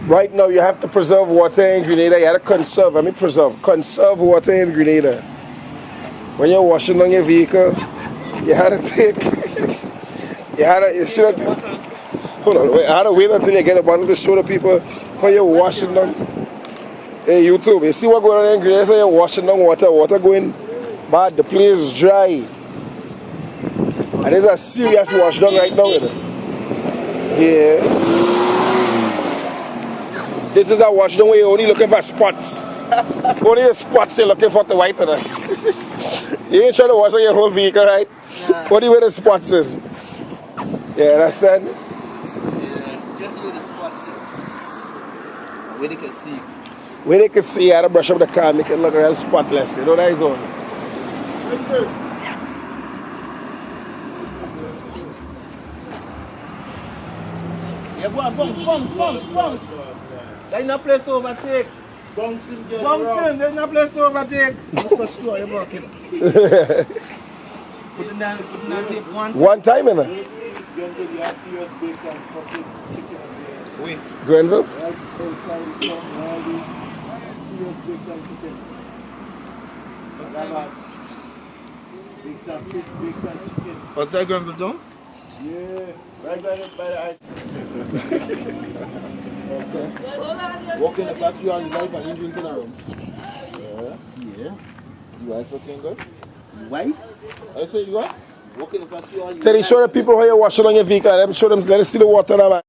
Right now, you have to preserve water in Grenada. You have to conserve. I mean preserve. Conserve water in Grenada. When you're washing on your vehicle, you had to take. You see that? Hold on. Wait, I had to wait until you get a bottle to show the people how you're washing them. Hey, YouTube, you see what going on in Grenada? So you're washing down water going bad. The place is dry. And there's a serious wash down right now. Yeah. This is a wash down where you're only looking for spots. Only the spots you're looking for to wipe it. You ain't trying to wash on your whole vehicle, right? Nah. Only where the spots is. Yeah, understand? Yeah, just where the spots is. Where they can see. Where they can see, you had to brush up the car, make it look real spotless. You know that is all. Yeah, go on, bounce. There's no place to overtake. Bounce him, there's no place to overtake. I'm so sure you're walking. Put it down tape One time, innit? Wait. Grenville? What's that Grenville John? Yeah, right by the ice. Okay. Walk in the factory all your life and you drinking a rum. Yeah. Your wife looking good? Your wife? I say you what? Walk in the factory all your Teddy, show the people how you're washing on your vehicle. Let me see the water now, man.